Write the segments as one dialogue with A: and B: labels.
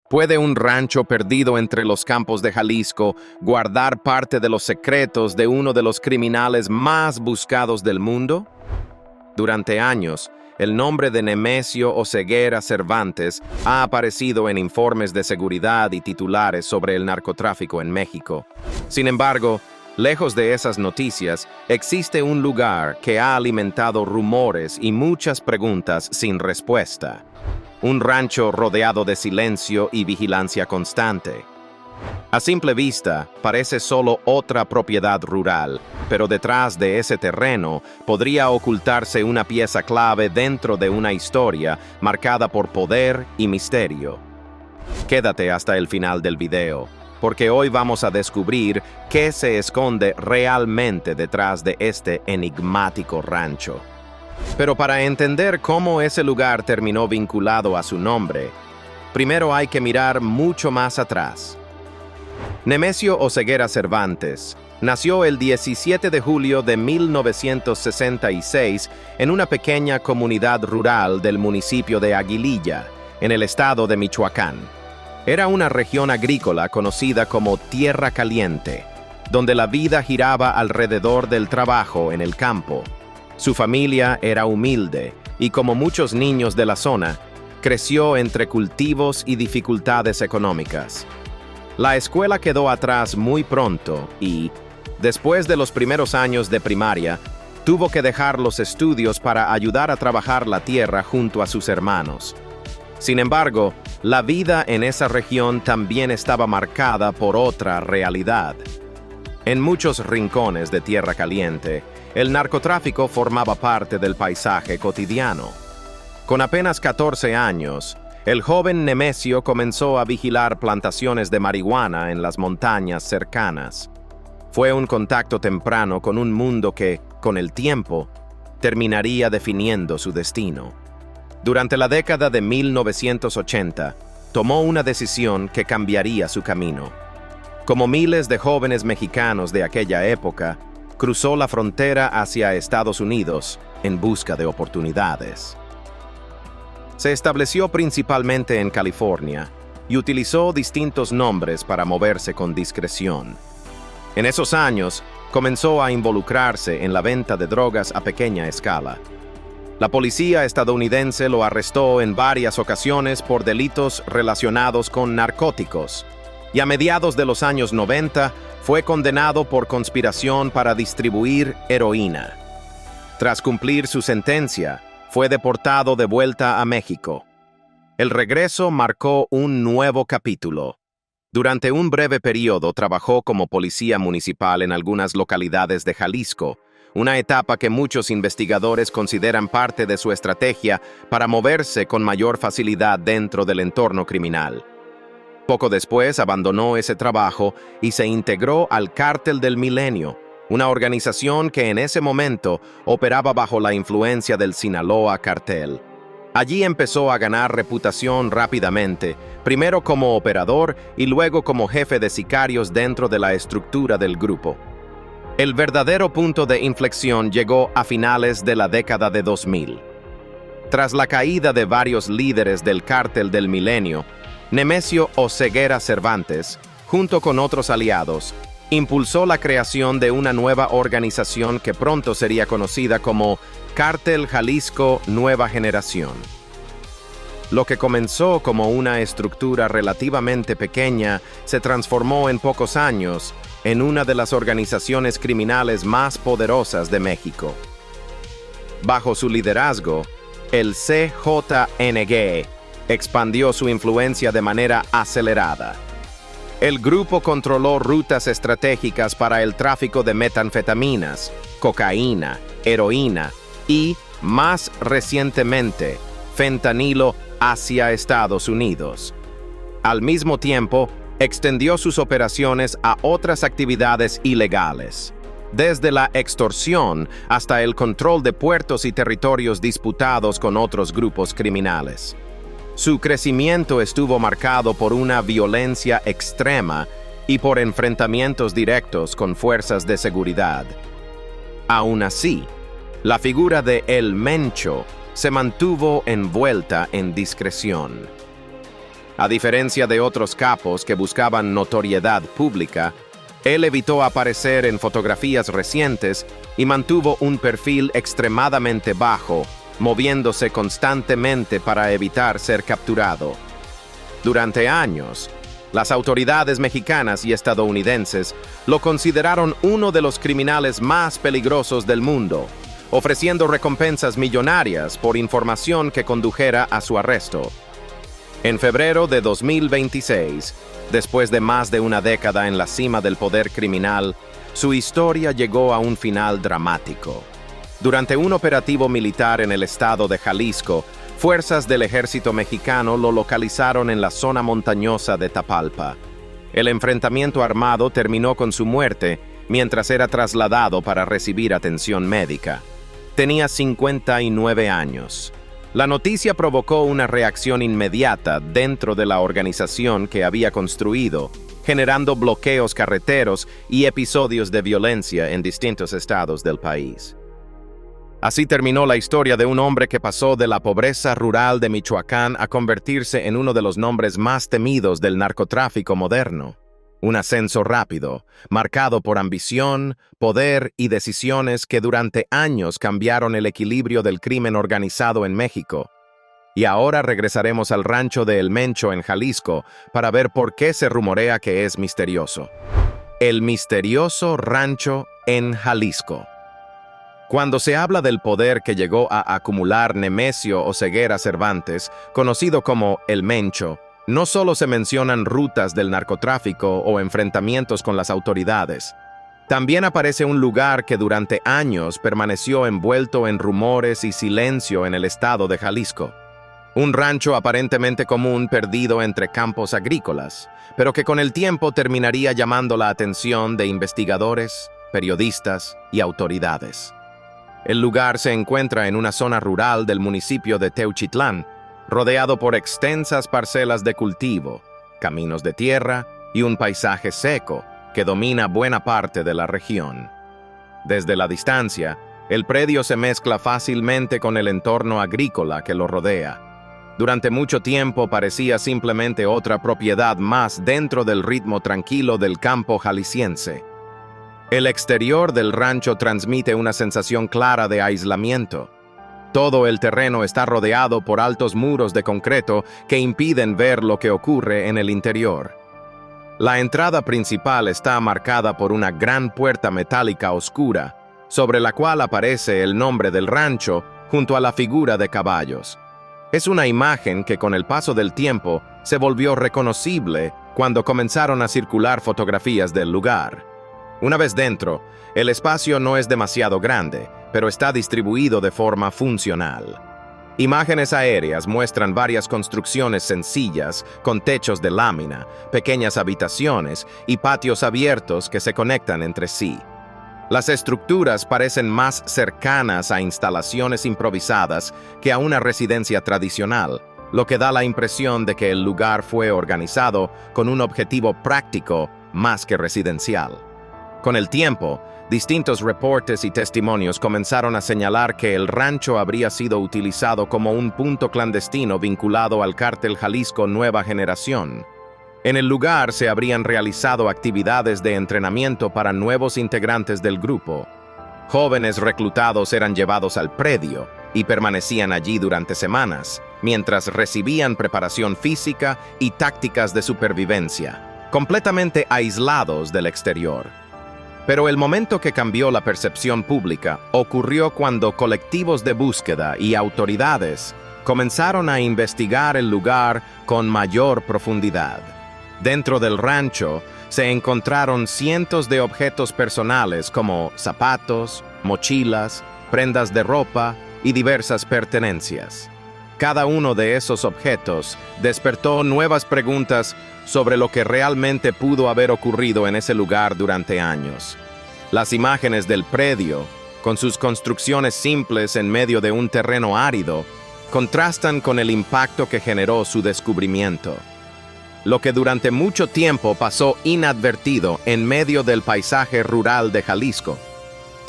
A: ¿Puede un rancho perdido entre los campos de Jalisco guardar parte de los secretos de uno de los criminales más buscados del mundo? Durante años, el nombre de Nemesio Oseguera Cervantes ha aparecido en informes de seguridad y titulares sobre el narcotráfico en México. Sin embargo, lejos de esas noticias, existe un lugar que ha alimentado rumores y muchas preguntas sin respuesta. Un rancho rodeado de silencio y vigilancia constante. A simple vista, parece solo otra propiedad rural, pero detrás de ese terreno podría ocultarse una pieza clave dentro de una historia marcada por poder y misterio. Quédate hasta el final del video, porque hoy vamos a descubrir qué se esconde realmente detrás de este enigmático rancho. Pero para entender cómo ese lugar terminó vinculado a su nombre, primero hay que mirar mucho más atrás. Nemesio Oseguera Cervantes nació el 17 de julio de 1966 en una pequeña comunidad rural del municipio de Aguililla, en el estado de Michoacán. Era una región agrícola conocida como Tierra Caliente, donde la vida giraba alrededor del trabajo en el campo. Su familia era humilde y, como muchos niños de la zona, creció entre cultivos y dificultades económicas. La escuela quedó atrás muy pronto y, después de los primeros años de primaria, tuvo que dejar los estudios para ayudar a trabajar la tierra junto a sus hermanos. Sin embargo, la vida en esa región también estaba marcada por otra realidad. En muchos rincones de Tierra Caliente, el narcotráfico formaba parte del paisaje cotidiano. Con apenas 14 años, el joven Nemesio comenzó a vigilar plantaciones de marihuana en las montañas cercanas. Fue un contacto temprano con un mundo que, con el tiempo, terminaría definiendo su destino. Durante la década de 1980, tomó una decisión que cambiaría su camino. Como miles de jóvenes mexicanos de aquella época, cruzó la frontera hacia Estados Unidos en busca de oportunidades. Se estableció principalmente en California y utilizó distintos nombres para moverse con discreción. En esos años, comenzó a involucrarse en la venta de drogas a pequeña escala. La policía estadounidense lo arrestó en varias ocasiones por delitos relacionados con narcóticos, y a mediados de los años 90 fue condenado por conspiración para distribuir heroína. Tras cumplir su sentencia, fue deportado de vuelta a México. El regreso marcó un nuevo capítulo. Durante un breve periodo trabajó como policía municipal en algunas localidades de Jalisco, una etapa que muchos investigadores consideran parte de su estrategia para moverse con mayor facilidad dentro del entorno criminal. Poco después abandonó ese trabajo y se integró al Cártel del Milenio, una organización que en ese momento operaba bajo la influencia del Sinaloa Cartel. Allí empezó a ganar reputación rápidamente, primero como operador y luego como jefe de sicarios dentro de la estructura del grupo. El verdadero punto de inflexión llegó a finales de la década de 2000. Tras la caída de varios líderes del Cártel del Milenio, Nemesio Oseguera Cervantes, junto con otros aliados, impulsó la creación de una nueva organización que pronto sería conocida como Cártel Jalisco Nueva Generación. Lo que comenzó como una estructura relativamente pequeña se transformó en pocos años en una de las organizaciones criminales más poderosas de México. Bajo su liderazgo, el CJNG expandió su influencia de manera acelerada. El grupo controló rutas estratégicas para el tráfico de metanfetaminas, cocaína, heroína y, más recientemente, fentanilo hacia Estados Unidos. Al mismo tiempo, extendió sus operaciones a otras actividades ilegales, desde la extorsión hasta el control de puertos y territorios disputados con otros grupos criminales. Su crecimiento estuvo marcado por una violencia extrema y por enfrentamientos directos con fuerzas de seguridad. Aún así, la figura de El Mencho se mantuvo envuelta en discreción. A diferencia de otros capos que buscaban notoriedad pública, él evitó aparecer en fotografías recientes y mantuvo un perfil extremadamente bajo, moviéndose constantemente para evitar ser capturado. Durante años, las autoridades mexicanas y estadounidenses lo consideraron uno de los criminales más peligrosos del mundo, ofreciendo recompensas millonarias por información que condujera a su arresto. En febrero de 2026, después de más de una década en la cima del poder criminal, su historia llegó a un final dramático. Durante un operativo militar en el estado de Jalisco, fuerzas del ejército mexicano lo localizaron en la zona montañosa de Tapalpa. El enfrentamiento armado terminó con su muerte mientras era trasladado para recibir atención médica. Tenía 59 años. La noticia provocó una reacción inmediata dentro de la organización que había construido, generando bloqueos carreteros y episodios de violencia en distintos estados del país. Así terminó la historia de un hombre que pasó de la pobreza rural de Michoacán a convertirse en uno de los nombres más temidos del narcotráfico moderno. Un ascenso rápido, marcado por ambición, poder y decisiones que durante años cambiaron el equilibrio del crimen organizado en México. Y ahora regresaremos al rancho de El Mencho en Jalisco para ver por qué se rumorea que es misterioso. El misterioso rancho en Jalisco. Cuando se habla del poder que llegó a acumular Nemesio Oseguera Cervantes, conocido como El Mencho, no solo se mencionan rutas del narcotráfico o enfrentamientos con las autoridades. También aparece un lugar que durante años permaneció envuelto en rumores y silencio en el estado de Jalisco. Un rancho aparentemente común perdido entre campos agrícolas, pero que con el tiempo terminaría llamando la atención de investigadores, periodistas y autoridades. El lugar se encuentra en una zona rural del municipio de Teuchitlán, rodeado por extensas parcelas de cultivo, caminos de tierra y un paisaje seco que domina buena parte de la región. Desde la distancia, el predio se mezcla fácilmente con el entorno agrícola que lo rodea. Durante mucho tiempo parecía simplemente otra propiedad más dentro del ritmo tranquilo del campo jalisciense. El exterior del rancho transmite una sensación clara de aislamiento. Todo el terreno está rodeado por altos muros de concreto que impiden ver lo que ocurre en el interior. La entrada principal está marcada por una gran puerta metálica oscura, sobre la cual aparece el nombre del rancho junto a la figura de caballos. Es una imagen que con el paso del tiempo se volvió reconocible cuando comenzaron a circular fotografías del lugar. Una vez dentro, el espacio no es demasiado grande, pero está distribuido de forma funcional. Imágenes aéreas muestran varias construcciones sencillas con techos de lámina, pequeñas habitaciones y patios abiertos que se conectan entre sí. Las estructuras parecen más cercanas a instalaciones improvisadas que a una residencia tradicional, lo que da la impresión de que el lugar fue organizado con un objetivo práctico más que residencial. Con el tiempo, distintos reportes y testimonios comenzaron a señalar que el rancho habría sido utilizado como un punto clandestino vinculado al cártel Jalisco Nueva Generación. En el lugar se habrían realizado actividades de entrenamiento para nuevos integrantes del grupo. Jóvenes reclutados eran llevados al predio y permanecían allí durante semanas, mientras recibían preparación física y tácticas de supervivencia, completamente aislados del exterior. Pero el momento que cambió la percepción pública ocurrió cuando colectivos de búsqueda y autoridades comenzaron a investigar el lugar con mayor profundidad. Dentro del rancho se encontraron cientos de objetos personales como zapatos, mochilas, prendas de ropa y diversas pertenencias. Cada uno de esos objetos despertó nuevas preguntas sobre lo que realmente pudo haber ocurrido en ese lugar durante años. Las imágenes del predio, con sus construcciones simples en medio de un terreno árido, contrastan con el impacto que generó su descubrimiento. Lo que durante mucho tiempo pasó inadvertido en medio del paisaje rural de Jalisco,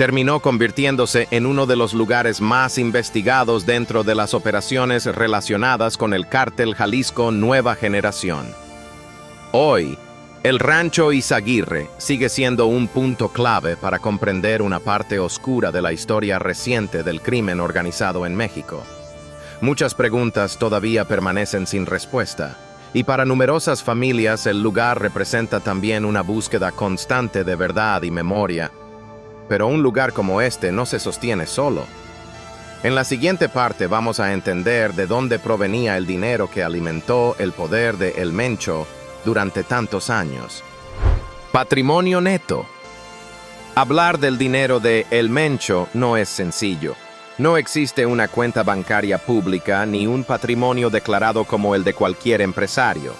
A: terminó convirtiéndose en uno de los lugares más investigados dentro de las operaciones relacionadas con el Cártel Jalisco Nueva Generación. Hoy, el Rancho Izaguirre sigue siendo un punto clave para comprender una parte oscura de la historia reciente del crimen organizado en México. Muchas preguntas todavía permanecen sin respuesta, y para numerosas familias el lugar representa también una búsqueda constante de verdad y memoria. Pero un lugar como este no se sostiene solo. En la siguiente parte vamos a entender de dónde provenía el dinero que alimentó el poder de El Mencho durante tantos años. Patrimonio neto. Hablar del dinero de El Mencho no es sencillo. No existe una cuenta bancaria pública ni un patrimonio declarado como el de cualquier empresario.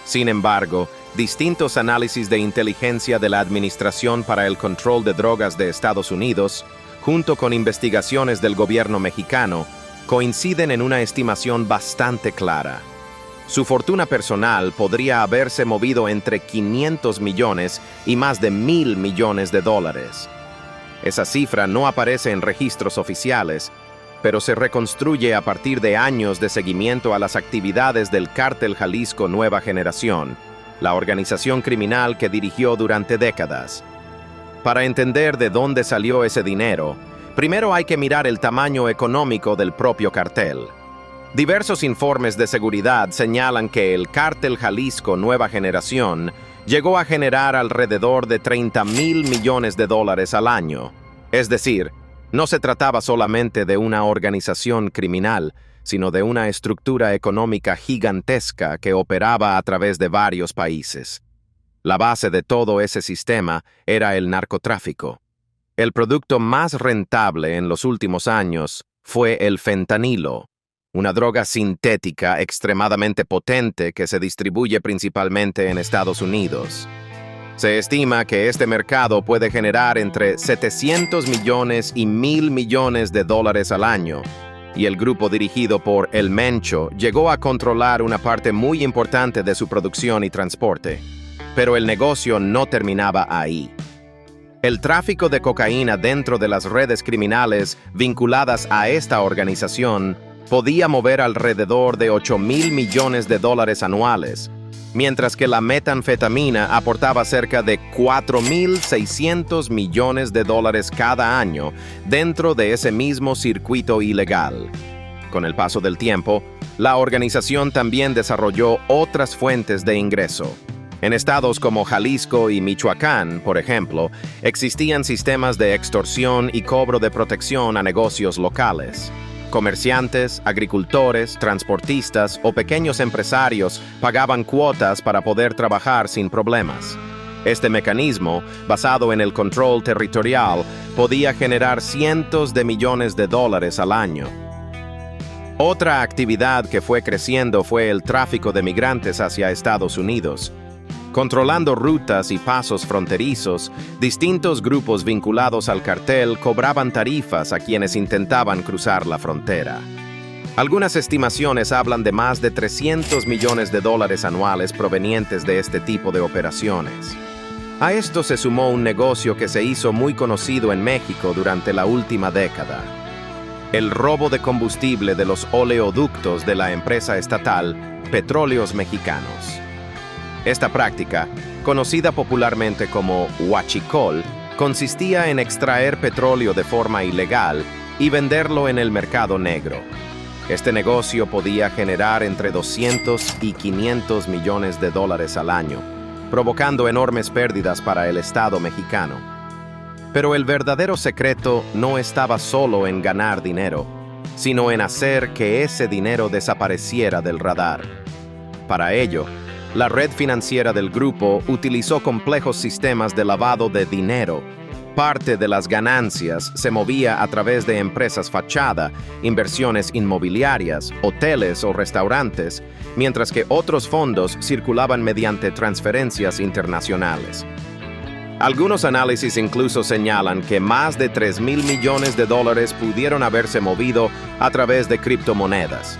A: Sin embargo, distintos análisis de inteligencia de la Administración para el Control de Drogas de Estados Unidos, junto con investigaciones del gobierno mexicano, coinciden en una estimación bastante clara. Su fortuna personal podría haberse movido entre 500 millones y más de 1,000 millones de dólares. Esa cifra no aparece en registros oficiales, pero se reconstruye a partir de años de seguimiento a las actividades del Cártel Jalisco Nueva Generación, la organización criminal que dirigió durante décadas. Para entender de dónde salió ese dinero, primero hay que mirar el tamaño económico del propio cartel. Diversos informes de seguridad señalan que el Cártel Jalisco Nueva Generación llegó a generar alrededor de 30,000 millones de dólares al año. Es decir, no se trataba solamente de una organización criminal, sino de una estructura económica gigantesca que operaba a través de varios países. La base de todo ese sistema era el narcotráfico. El producto más rentable en los últimos años fue el fentanilo, una droga sintética extremadamente potente que se distribuye principalmente en Estados Unidos. Se estima que este mercado puede generar entre 700 millones y 1,000 millones de dólares al año, y el grupo dirigido por El Mencho llegó a controlar una parte muy importante de su producción y transporte. Pero el negocio no terminaba ahí. El tráfico de cocaína dentro de las redes criminales vinculadas a esta organización podía mover alrededor de 8,000 millones de dólares anuales, mientras que la metanfetamina aportaba cerca de 4,600 millones de dólares cada año dentro de ese mismo circuito ilegal. Con el paso del tiempo, la organización también desarrolló otras fuentes de ingreso. En estados como Jalisco y Michoacán, por ejemplo, existían sistemas de extorsión y cobro de protección a negocios locales. Comerciantes, agricultores, transportistas o pequeños empresarios pagaban cuotas para poder trabajar sin problemas. Este mecanismo, basado en el control territorial, podía generar cientos de millones de dólares al año. Otra actividad que fue creciendo fue el tráfico de migrantes hacia Estados Unidos. Controlando rutas y pasos fronterizos, distintos grupos vinculados al cartel cobraban tarifas a quienes intentaban cruzar la frontera. Algunas estimaciones hablan de más de 300 millones de dólares anuales provenientes de este tipo de operaciones. A esto se sumó un negocio que se hizo muy conocido en México durante la última década: el robo de combustible de los oleoductos de la empresa estatal Petróleos Mexicanos. Esta práctica, conocida popularmente como huachicol, consistía en extraer petróleo de forma ilegal y venderlo en el mercado negro. Este negocio podía generar entre 200 y 500 millones de dólares al año, provocando enormes pérdidas para el Estado mexicano. Pero el verdadero secreto no estaba solo en ganar dinero, sino en hacer que ese dinero desapareciera del radar. Para ello, la red financiera del grupo utilizó complejos sistemas de lavado de dinero. Parte de las ganancias se movía a través de empresas fachada, inversiones inmobiliarias, hoteles o restaurantes, mientras que otros fondos circulaban mediante transferencias internacionales. Algunos análisis incluso señalan que más de 3,000 millones de dólares pudieron haberse movido a través de criptomonedas.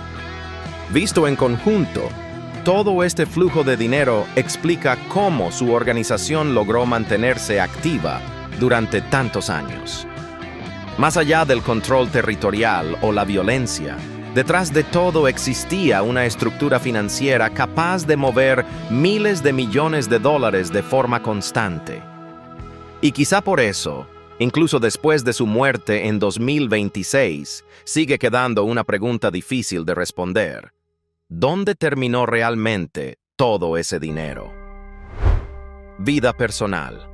A: Visto en conjunto, todo este flujo de dinero explica cómo su organización logró mantenerse activa durante tantos años. Más allá del control territorial o la violencia, detrás de todo existía una estructura financiera capaz de mover miles de millones de dólares de forma constante. Y quizá por eso, incluso después de su muerte en 2026, sigue quedando una pregunta difícil de responder. ¿Dónde terminó realmente todo ese dinero? Vida personal.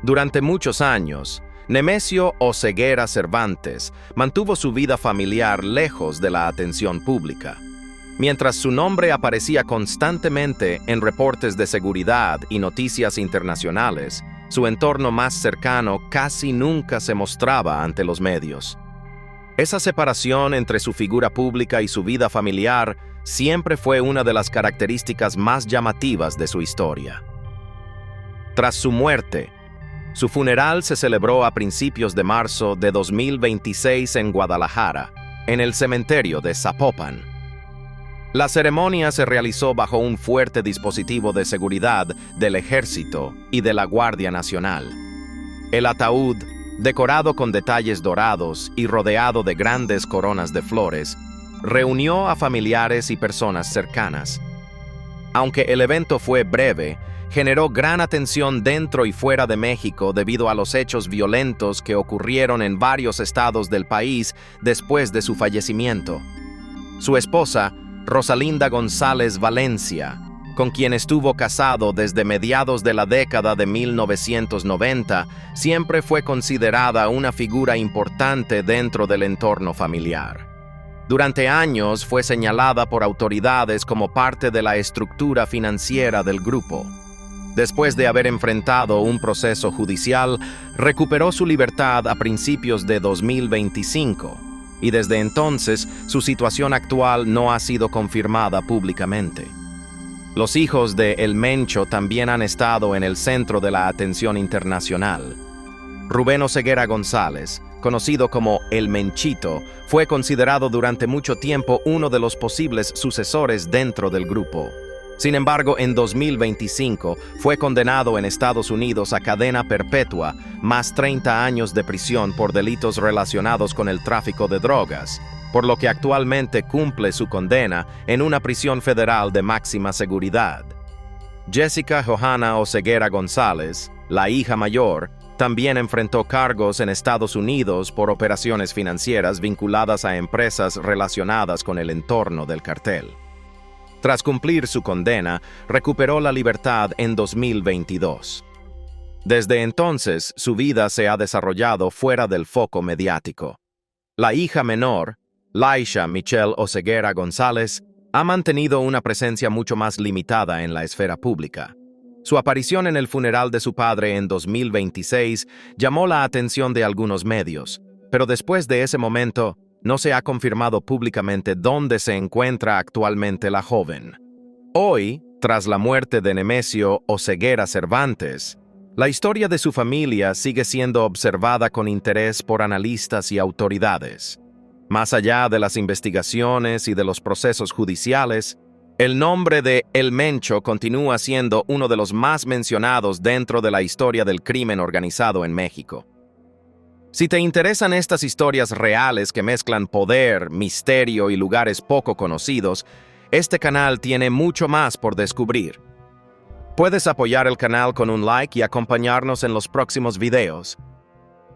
A: Durante muchos años, Nemesio Oseguera Cervantes mantuvo su vida familiar lejos de la atención pública. Mientras su nombre aparecía constantemente en reportes de seguridad y noticias internacionales, su entorno más cercano casi nunca se mostraba ante los medios. Esa separación entre su figura pública y su vida familiar siempre fue una de las características más llamativas de su historia. Tras su muerte, su funeral se celebró a principios de marzo de 2026 en Guadalajara, en el cementerio de Zapopan. La ceremonia se realizó bajo un fuerte dispositivo de seguridad del Ejército y de la Guardia Nacional. El ataúd, decorado con detalles dorados y rodeado de grandes coronas de flores, reunió a familiares y personas cercanas. Aunque el evento fue breve, generó gran atención dentro y fuera de México debido a los hechos violentos que ocurrieron en varios estados del país después de su fallecimiento. Su esposa, Rosalinda González Valencia, con quien estuvo casado desde mediados de la década de 1990, siempre fue considerada una figura importante dentro del entorno familiar. Durante años fue señalada por autoridades como parte de la estructura financiera del grupo. Después de haber enfrentado un proceso judicial, recuperó su libertad a principios de 2025, y desde entonces su situación actual no ha sido confirmada públicamente. Los hijos de El Mencho también han estado en el centro de la atención internacional. Rubén Oseguera González, conocido como El Menchito, fue considerado durante mucho tiempo uno de los posibles sucesores dentro del grupo. Sin embargo, en 2025 fue condenado en Estados Unidos a cadena perpetua, más 30 años de prisión por delitos relacionados con el tráfico de drogas, por lo que actualmente cumple su condena en una prisión federal de máxima seguridad. Jessica Johanna Oseguera González, la hija mayor, también enfrentó cargos en Estados Unidos por operaciones financieras vinculadas a empresas relacionadas con el entorno del cartel. Tras cumplir su condena, recuperó la libertad en 2022. Desde entonces, su vida se ha desarrollado fuera del foco mediático. La hija menor, Laisha Michelle Oseguera González, ha mantenido una presencia mucho más limitada en la esfera pública. Su aparición en el funeral de su padre en 2026 llamó la atención de algunos medios, pero después de ese momento, no se ha confirmado públicamente dónde se encuentra actualmente la joven. Hoy, tras la muerte de Nemesio Oseguera Cervantes, la historia de su familia sigue siendo observada con interés por analistas y autoridades. Más allá de las investigaciones y de los procesos judiciales, el nombre de El Mencho continúa siendo uno de los más mencionados dentro de la historia del crimen organizado en México. Si te interesan estas historias reales que mezclan poder, misterio y lugares poco conocidos, este canal tiene mucho más por descubrir. Puedes apoyar el canal con un like y acompañarnos en los próximos videos.